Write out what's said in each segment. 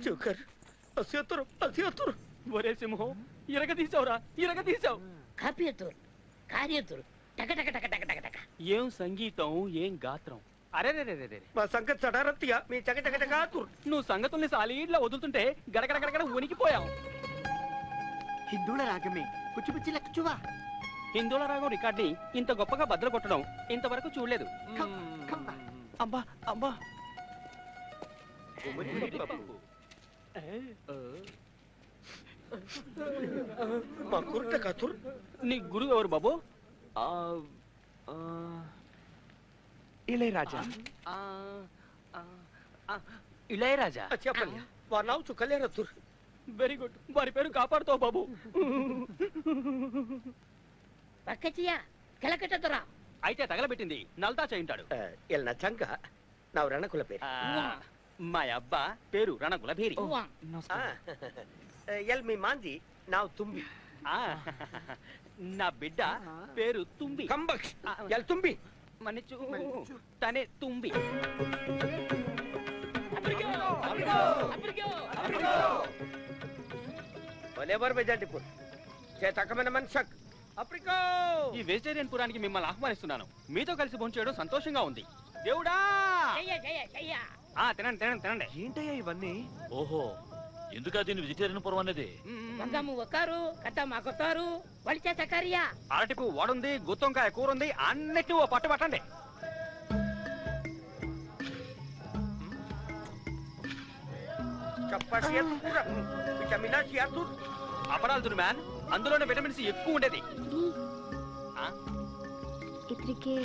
Joker అసేతురు అసేతురు ఒరే సింహం ఇరగదీసావురా ఇరగదీసావు కాపీయతురు కార్యతురు టక టక టక టక టక టక ఏం సంగీతం ఏం గాత్రం అరే రే రే రే మా సంగతి చడారత్తియా మీ చక చక చకాతురు నువ్వు సంగతుల్ని సాలీడ్లా వదులుతుంటే గడగడ గడగడ ఉనికిపోయావు హిందువుల రాగమే పుచ్చిపుచ్చి లెక్కచువా హిందువుల రాగం రికార్డ్ని ఇంత గొప్పగా బద్దలు కొట్టడం ఇంతవరకు చూడలేదు అబ్బా అబ్బా మా కుర్ట కాతురు నీ గురువు ఎవరు బాబు ఇళయరాజా ఇళయరాజా చెప్పండి వారి నావు చుక్కలేరతురు వెరీ గుడ్ వారి పేరు కాపాడుతావు బాబు పక్కచియా కెలకటతురా అయితే తగలబెట్టింది నల్తా చేయింటాడు ఎల్ నచ్చంక నావు రణకుల పేరు మా అబ్బా పేరు రణగులభేరి ఎల్ మీ మాంజీ నావు తుంబి నా బిడ్డ పేరు తుంబి కంబక్ష్ ఎల్ తుంబి మనిచు తనే తుంబి ఒలేబర్ బెజాంటిపూర్ చేతకమైన మన్షక్ అప్రికో ఈ వెజిటేరియన్ పురానికి మిమ్మల్ని ఆహ్వానిస్తున్నాను మీతో కలిసి భోంచేయడం సంతోషంగా ఉంది దేవుడా తినండి తినండి తినండి ఏంటయ్యా ఇవన్నీ ఓహో ఎందుకా దీన్ని వెజిటేరియన్ పురం అనేది వంగము ఒక్కారు కట్ట మాకొత్తారు వలిచే చకారియా అరటిపు వడుంది గుత్తొంకాయ కూర ఉంది అన్నిటి ఓ పట్టు పట్టండి అపరాధుడు మ్యాన్ అందులోనే విటమిన్ సి ఎక్కువ ఉండేది ఇతరికి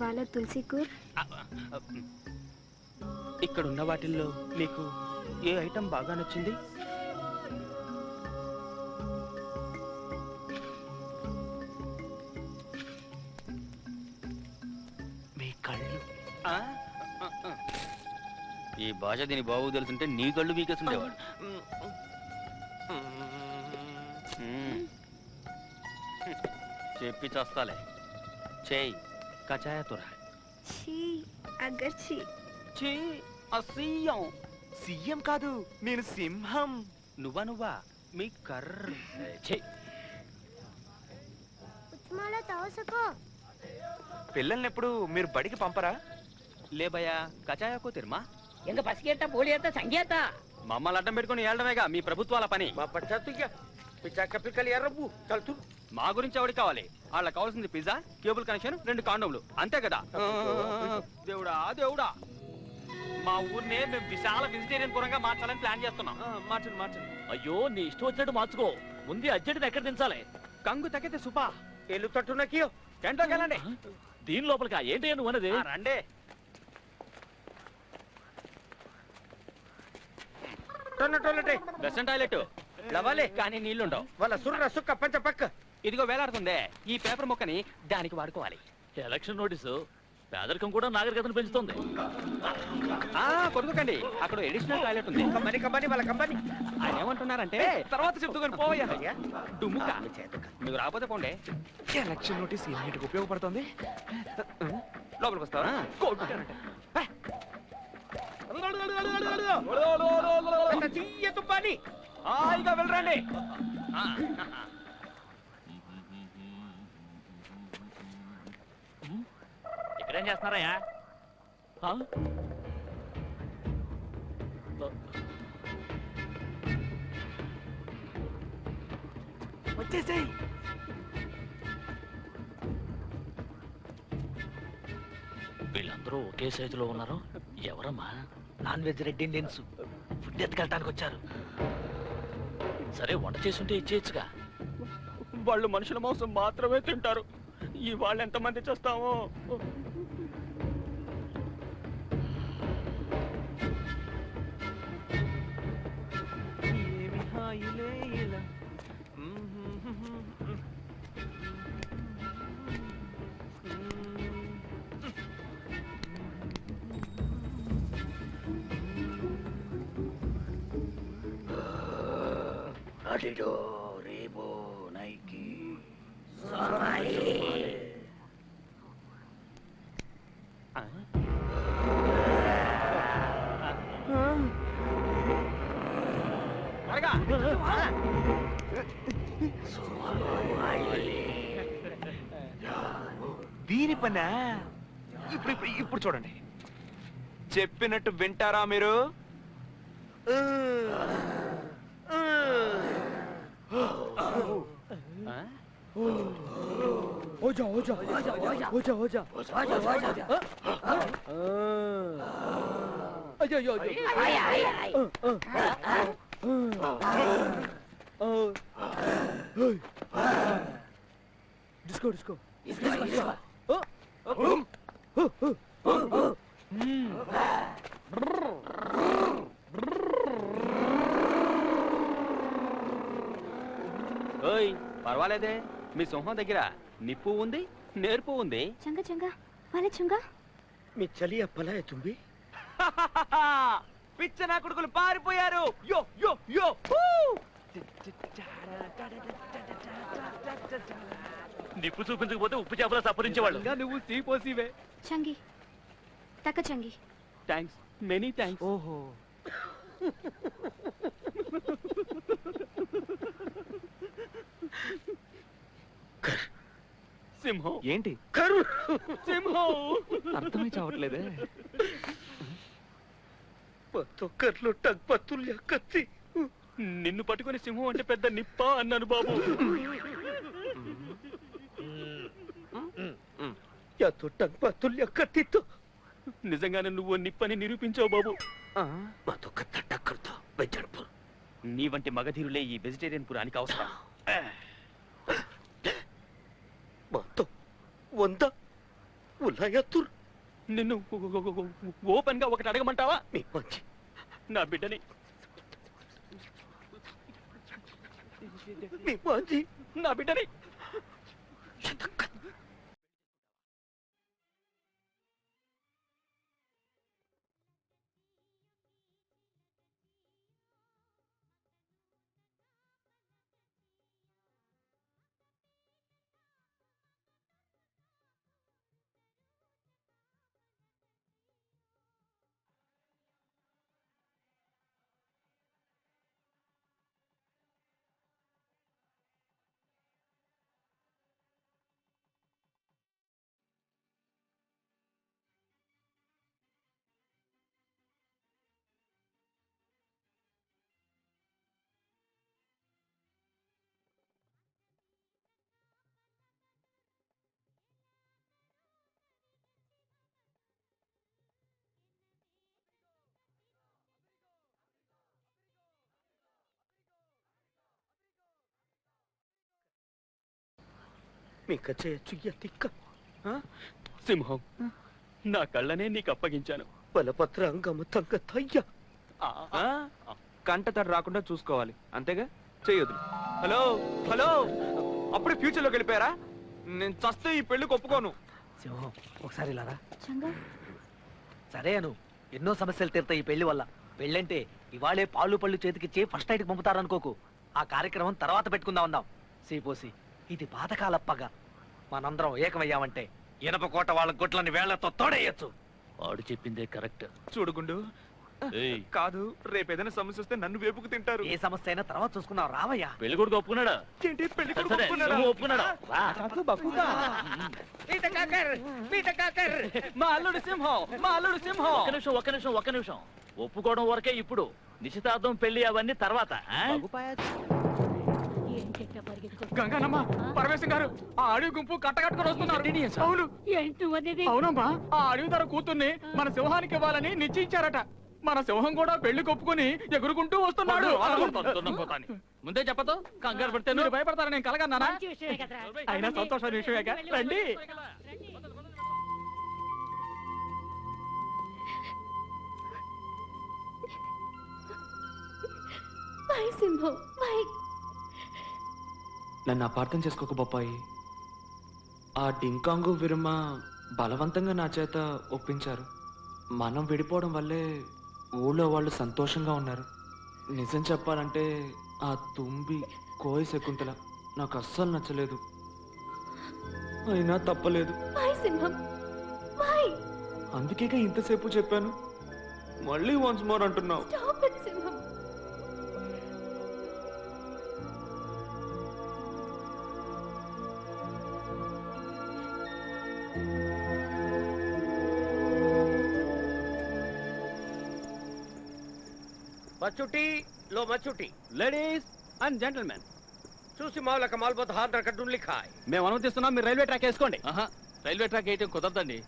వాళ్ళ తులసి కూర ఇక్కడ ఉన్న వాటిల్లో మీకు ఏ ఐటమ్ బాగా నచ్చింది మీ కళ్ళు ఈ భాష దీని బాగు తెలుసుంటే నీ కళ్ళు వీకేసుండేవాడు చెప్పి చేస్తాలే చేయి కచాయ తురా అసీయం సీఎం కాదు నేను సింహం నువ్వా మీ కర్ర పిల్లల్ని ఎప్పుడు మీరు బడికి పంపరా లేబయ్యా కచాయకో తిరుమా ఎంగ పసికేట పోలియేత సంగీత మమ్మల్ని అడ్డం పెట్టుకుని ఏళ్ళడమేగా మీ ప్రభుత్వాల పని మా పశ్చాత్తుగా పిచ్చాక పిక్కలు ఎర్రబు కలుతు మా గురించి ఎవరికి కావాలి వాళ్ళకి కావాల్సింది పిజ్జా కేబుల్ కనెక్షన్ 2 కాండోమ్లు అంతే కదా దేవుడా దేవుడా మా ఊరినే మేము విశాల వెజిటేరియన్ పురంగా మార్చాలని ప్లాన్ చేస్తున్నాం మార్చండి మార్చండి అయ్యో నీ ఇష్టం వచ్చినట్టు మార్చుకో ముందు అర్జెంట్ ఎక్కడ దించాలి కంగు తగ్గితే సుపా ఎల్లు తట్టునకియో టెంట్లోకి వెళ్ళండి దీని లోపలికి ఏంటి నువ్వు అన్నది రండి వెస్టర్న్ టాయిలెట్ లవాలే కానీ నీళ్లుండవు వాళ్ళ సుర్ర సుక్క పంచ పక్క ఇదిగో వేలాడుతుందే ఈ పేపర్ ముక్కని దానికి వాడుకోవాలి ఎలక్షన్ నోటీసు పేదరికం కూడా నాగరికతను పెంచుతుంది కొడుకండి అక్కడ ఎడిషనల్ టాయిలెట్ ఉంది కంపెనీ కంపెనీ వాళ్ళ కంపెనీ ఆయన ఏమంటున్నారంటే తర్వాత చెప్తుకొని పోయా డుమ్ముక మీకు రాకపోతే పోండి ఎలక్షన్ నోటీస్ ఎన్నిటికి ఉపయోగపడుతుంది లోపలికి వస్తావా పని హాయిగా వెళ్ళరండి ఇక్కడేం చేస్తున్నారయ్యా వచ్చేసేయ్ వీళ్ళందరూ ఒకే సైజులో ఉన్నారు ఎవరమ్మా non veg red Indians food ఎత్తుకెళ్ళడానికి వచ్చారు సరే వంట చేసుంటే ఇచ్చేయచ్చుగా వాళ్ళు మనుషుల మాంసం మాత్రమే తింటారు ఈ వాళ్ళు ఎంతమంది చేస్తామో ఏమి హాయిలే ఇలా అడిడో రేబో నైకి దీని పనా? ఇప్పుడు చూడండి, చెప్పినట్టు వింటారా మీరు? డిస్కో డిస్కో ఓయ్ పర్వాలేదే, మీ సింహం దగ్గర నిప్పు ఉంది, నేర్పు ఉంది. చంగ చంగ వాళ్ళ చుంగ మీ చలి అప్పలా తుంబి పిచ్చనా కొడుకులు పారిపోయారు. యో యో యో నిప్పు చూపించకపోతే ఉప్పు చేపలా సప్పరించేవాళ్ళు. నువ్వు తీపోసివే. చంగి తక్క చంగి థ్యాంక్స్, మెనీ థ్యాంక్స్. ఓహో, సింహం ఏంటి కరు సింహం అర్థమై చావట్లేదే. పత్తుకర్లు టగ్పత్తుల్య కత్తి నిన్ను పట్టుకుని సింహం అంటే పెద్ద నిప్ప అన్నాను బాబు. యాతో టగ్పత్తుల్య కత్తితో నిజంగానే నువ్వు నిప్పని నిరూపించావు బాబు. మాతో కత్త టక్కర్తో బెజ్జడపు నీ వంటి మగధీరులే ఈ వెజిటేరియన్ పురానికి అవసరం. మాతో వంద ఉల్లాయత్తుర్ నిన్ను ఓపెన్ గా ఒకటి అడగమంటావా? మీ మంచి నా బిడ్డని, మీ మంచి నా బిడ్డని మీకు చేయొచ్చు తిక్క సింహం, నా కళ్ళనే నీకు అప్పగించాను. బలపత్ర అంగమ తంగ తయ్య కంటతడి రాకుండా చూసుకోవాలి, అంతేగా? చెయ్యొద్దు. హలో హలో, అప్పుడే ఫ్యూచర్ లోకి వెళ్ళిపోయారా? నేను చస్తే ఈ పెళ్లికి ఒప్పుకోను. సింహం ఒకసారి ఇలారా. చంగ సరే అను, ఎన్నో సమస్యలు తీరుతాయి ఈ పెళ్లి వల్ల. పెళ్ళంటే ఇవాళే పాలు పళ్ళు చేతికిచ్చి ఫస్ట్ నైట్కి పంపుతారనుకోకు. ఆ కార్యక్రమం తర్వాత పెట్టుకుందాం అందాం. సీపోసి ఇది పాతకాలప్పగ. మనందరం ఏకమయ్యామంటే ఇనప కోట వాళ్ళ గుట్లని వేళ్లతో తోడేయచ్చు. వాడు చెప్పిందే కరెక్ట్. చూడుగుండు, కాదు రేపు ఏదైనా సమస్య వస్తే నన్ను వేపుకు తింటారు. ఏ సమస్య అయినా తర్వాత చూసుకుందాం, రావయ్యా. పెళ్లి కొడుకు ఒప్పుకున్నాడా? ఏంటి పెళ్లి కొడుకు సరే, ఒప్పుకున్నాడా? నువ్వు ఒప్పుకున్నాడా? రా. పీట కాకర్ పీట కాకర్ మా అల్లుడు సింహం, మా అల్లుడు సింహం. ఒక్క నిమిషం. ఒప్పుకోవడం వరకే ఇప్పుడు. నిశ్చితార్థం పెళ్లి అవన్నీ తర్వాత. గంగానమ్మ, పరమేశం గారు, ఆ అడవి గుంపు కట్టకట్టుకుని వస్తున్నారు. అవును, ఏంటి అనేది? అవునమ్మా, ఆ అడవి తన కూతుర్ని మన సింహానికి ఇవ్వాలని నిశ్చయించారట. మన సింహం కూడా పెళ్లి కొప్పుకుని ఎగురుకుంటూ వస్తున్నాడు. ముందే చెప్పదు, కంగారు పడితే మీరు భయపడతారని నేను కలగన్నానా? మంచి విషయమే కదరా. అయినా సంతోషమైన విషయమేగా. రండి. వై సింహం వై? నన్ను అపార్థం చేసుకోక బొప్పాయి. ఆ డింకాంగు విరుమ బలవంతంగా నా చేత ఒప్పించారు. మనం విడిపోవడం వల్లే ఊళ్ళో వాళ్ళు సంతోషంగా ఉన్నారు. నిజం చెప్పాలంటే ఆ తుంబి కోయి శకుంతల నాకు అస్సలు నచ్చలేదు. అయినా తప్పలేదు. వై సింహం వై? అందుకేగా ఇంతసేపు చెప్పాను, మళ్ళీ వన్స్ మోర్ అంటున్నావు. స్టాప్ ఇట్ సింహం. మచ్చుటి లో మచ్చుటి లేడీస్ అండ్ జెంటల్మెన్, చూసి మావుల కమాల్ బోత్ హార్ కడ్డూన్ లిఖాయ్. మేము అనుమతిస్తున్నాం, మీరు రైల్వే ట్రాక్ వేసుకోండి. రైల్వే ట్రాక్ వేయటం కుదరదండి.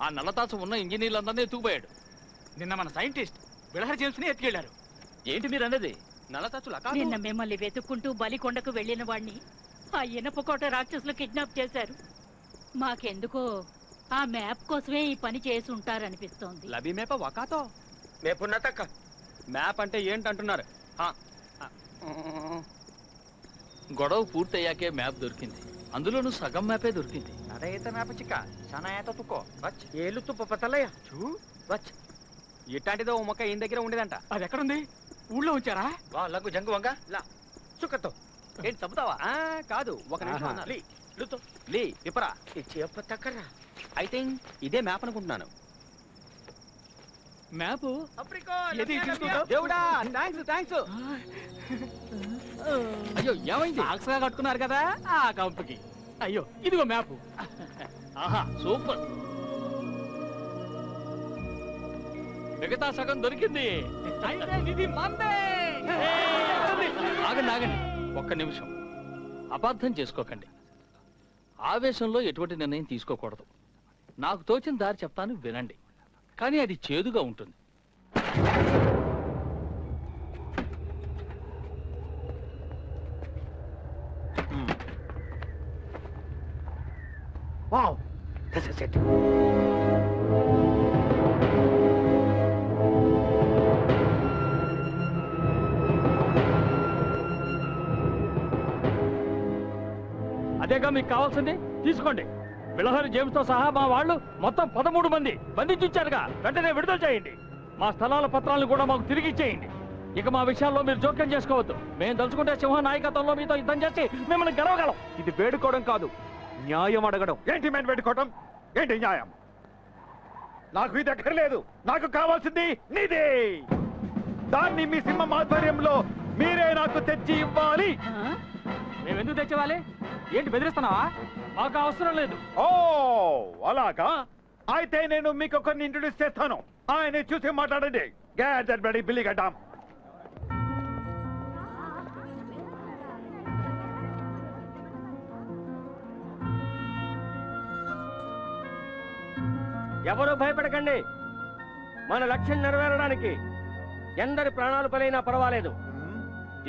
ఆ నల్లతాచు ఉన్న ఇంజనీర్లందరినీ ఎత్తుకుపోయాడు. నిన్న మన సైంటిస్ట్ బిళహర్ జేమ్స్ ని ఎత్తుకెళ్లారు. ఏంటి మీరు అన్నది? నల్లతాచులా నిన్న మిమ్మల్ని వెతుక్కుంటూ బలికొండకు వెళ్ళిన వాణ్ణి ఆ ఇనపకోట రాక్షసులు కిడ్నాప్ చేశారు. మాకెందుకో ఆ మ్యాప్ కోసమే ఈ పని చేసి ఉంటారనిపిస్తోంది. లబీ మేప వకాతో మేపున్న తక్క మ్యాప్ అంటే ఏంటంటున్నారు? గొడవ పూర్తయ్యాకే మ్యాప్ దొరికింది. అందులోనూ సగం మ్యాపే దొరికింది. అదైతే మ్యాప్ చిక్క చానా తుక్కో వచ్ ఏలు తుప్ప పతలయ్య చూ వచ్. ఇట్లాంటిదో ఓ మొక్క ఈయన దగ్గర ఉండేదంట. అది ఎక్కడుంది? ఊళ్ళో ఉంచారా? వాళ్ళకు జంగు వంగ లా చుక్కతో ఏంటి చంపుతావా? కాదు, ఒక నిమిషం అన్నా. లీ లుతో లే ఇప్పరా. ఇచ్చి అప్ప తక్కరా ఐ థింక్ ఇదే మ్యాప్ అనుకుంటున్నాను. మ్యాప్ అప్రికో ఏది చూసుకుంటా? దేవుడా, థ్యాంక్స్. అయ్యో ఏమైంది? బాక్స్గా కట్టుకున్నారు కదా ఆ కంపుకి. అయ్యో ఇదిగో మ్యాప్. ఆహా సూపర్. మిగతా సగం దొరికింది. అయితే ఇది మందే. ఆగండి ఒక్క నిమిషం. అపార్థం చేసుకోకండి. ఆవేశంలో ఎటువంటి నిర్ణయం తీసుకోకూడదు. నాకు తోచిన దారి చెప్తాను, వినండి. కానీ అది చేదుగా ఉంటుంది. Wow this is it. అదేగా మీకు కావాల్సింది, తీసుకోండి. బిళహరి జేమ్స్ తో సహా మా వాళ్ళు మొత్తం 13 మంది బంధించారుగా. వెంటనే విడుదల చేయండి. మా స్థలాల పత్రాలను కూడా మాకు తిరిగి ఇచ్చేయండి. ఇక మా విషయాల్లో మీరు జోక్యం చేసుకోవద్దు. మేము తలుచుకుంటే సింహ నాయకత్వంలో మీతో యుద్ధం చేసి మిమ్మల్ని గెలవగలం. ఇది వేడుకోవడం కాదు, న్యాయం అడగడం. ఏంటి మేము పెట్టుకోవటం? ఏంటి న్యాయం? నాకు ఇది అక్కర్లేదు. నాకు కావాల్సింది నీదే. దాన్ని మీ సింహం ఆధ్వర్యంలో మీరే నాకు తెచ్చి ఇవ్వాలి. మేము ఎందుకు తెచ్చేవాలి? ఏంటి బెదిరిస్తున్నావా? మాకు అవసరం లేదు. ఓ అలాగా? అయితే నేను మీకు ఒకరిని ఇంట్రొడ్యూస్ చేస్తాను. ఆయన చూసి మాట్లాడండి. గ్యాదర్ బడి బిల్లిగడ్డాం. ఎవరూ భయపడకండి. మన లక్ష్యం నెరవేరడానికి ఎందరి ప్రాణాలు బలైనా పర్వాలేదు.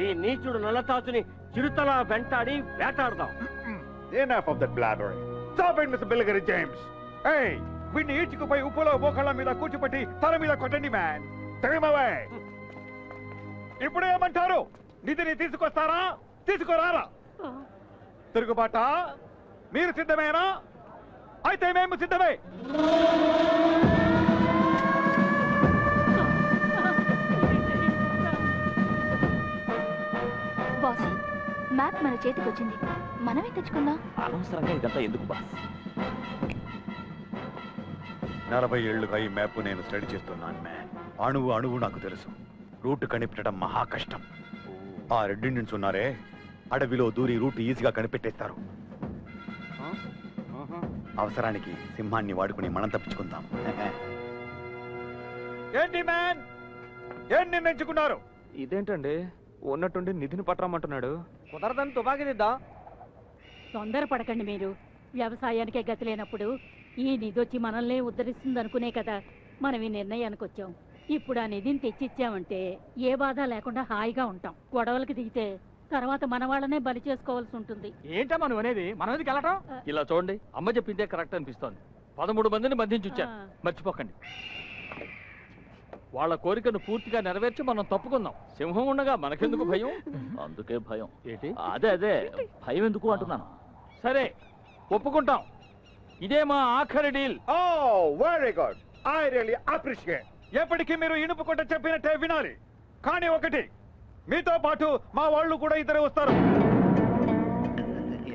ఈ నీచుడు నల్లతాచుని చిరుతలా వెంటాడి వేటాడదాం. Enough of that blathering. Stop it, Mr. Billigari James. Hey, వీడిని ఈడ్చుకుపోయి ఉప్పులో మోకాళ్ళ మీద కూర్చోపెట్టి తల మీద కొట్టండి మ్యాన్. తెగమవే. ఇప్పుడు ఏమంటారు? నిధిని తీసుకొస్తారా? తీసుకురారా? తిరుగుబాట? మీరు సిద్ధమేనా? అయితే మేము సిద్ధమే. బాస్, మ్యాప్ మన చేతికి వచ్చింది. మనమే తెచ్చుకుందాం. అనవసరంగా ఇదంతా ఎందుకు బాస్? 40 ఏళ్లుగా ఈ మ్యాప్ నేను స్టడీ చేస్తున్నాను మ్యాన్. అణువు అణువు నాకు తెలుసు. రూట్ కనిపెట్టడం మహా కష్టం. ఆ రెడ్ ఇండియన్స్ ఉన్నారే, అడవిలో దూరి రూట్ ఈజీగా కనిపెట్టేస్తారు. అవసరానికి సింహాన్ని వాడుకుని మనం తప్పించుకుందాం. ఏంటి మ్యాన్, ఏం నిర్ణయించుకున్నారు? ఇదేంటండి ఉన్నట్టుండి నిధిని పట్టరామంటున్నాడు. కుదరదని తుపాకీ దిద్దాం. తొందరపడకండి మీరు. వ్యవసాయానికే గతి లేనప్పుడు ఈ నిధి వచ్చి మనల్ని ఉద్ధరిస్తుంది అనుకునే కదా మనం ఈ నిర్ణయానికి వచ్చాం. ఇప్పుడు ఆ నిధిని తెచ్చిచ్చామంటే ఏ బాధ లేకుండా హాయిగా ఉంటాం. గొడవలకి దిగితే తర్వాత మన వాళ్ళనే బలి చేసుకోవాల్సి ఉంటుంది. ఏంటమ్మా నువ్వు అనేది? మనం ఎందుకు వెళ్ళటం? ఇలా చూడండి, అమ్మ చెప్పిందే కరెక్ట్ అనిపిస్తోంది. 13 మందిని బంధించుంచారు. ఆ. మర్చిపోకండి. వాళ్ళ కోరికను పూర్తిగా నెరవేర్చి మనం తప్పుకుందాం. సింహం ఉండగా మనకెందుకు భయం? అందుకే భయం. ఏంటి? అదే భయం ఎందుకు అంటున్నాను. సరే, ఒప్పుకుంటాం. ఇదే మా ఆఖరి deal. Oh very good. I really appreciate. ఎప్పటికీ మీరు ఇనుపు కొట్ట చెప్పినట్టే వినాలి. కానీ ఒకటి, మీతో పాటు మా వాళ్ళు కూడా ఇద్దరు వస్తారు.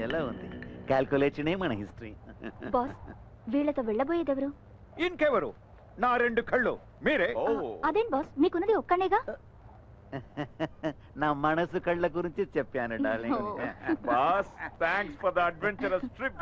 ఎలా ఉంది? క్యాల్కులేషనే మన హిస్టరీ. బాస్, వీళ్ళతో వెళ్ళబోయేదెవరు? ఇంకెవరు? నా 2 కళ్ళు మీరే. అదేం బాస్, మీకున్నది ఒక్కనేగా? నా మనసు కళ్ళ గురించి చెప్పాను darling. Boss, thanks for the adventurous trip.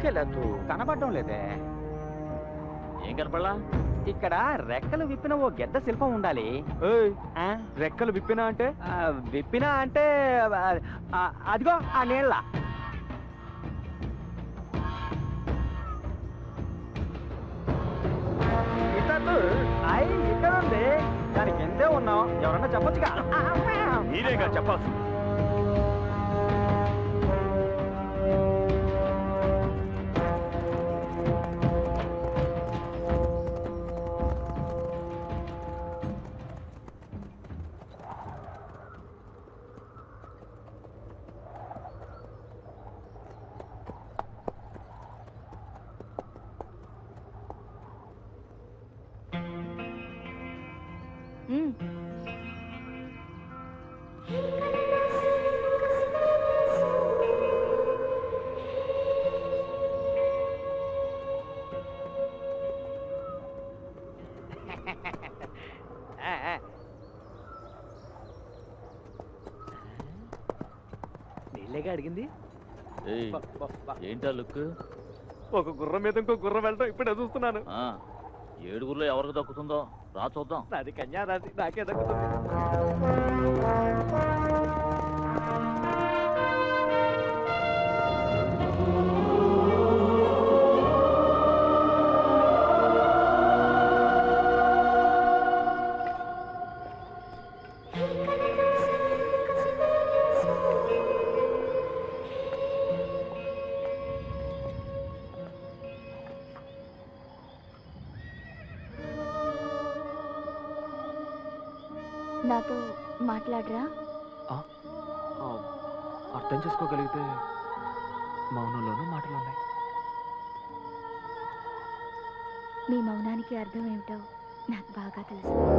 కనబడటం లేదే. ఏం కనపడలా? ఇక్కడ రెక్కలు విప్పిన ఓ గెద్ద శిల్పం ఉండాలి. ఆ? రెక్కలు విప్పినా అంటే విప్పినా అంటే అదిగో ఆ నీళ్ళ. ఇక్కడ ఉంది, దానికి ఎంతే ఉన్నాం. ఎవరన్నా చెప్పొచ్చుగా. మీరేగా చెప్పాల్సి. నీళ్ళేగా అడిగింది. ఏంటా లుక్? ఒక గుర్రం మీద ఇంకో గుర్రం వెళ్ళడం ఇప్పుడే చూస్తున్నాను. 7గురిలో ఎవరికి దక్కుతుందో రా చూద్దాం. నాది కన్యారాశి, నాకే దక్కుతుంది. నాతో మాట్లాడరా? అర్థం చేసుకోగలిగితే మౌనంలోనూ మాటలు ఉన్నాయి. మీ మౌనానికి అర్థం ఏమిటో నాకు బాగా తెలుసు.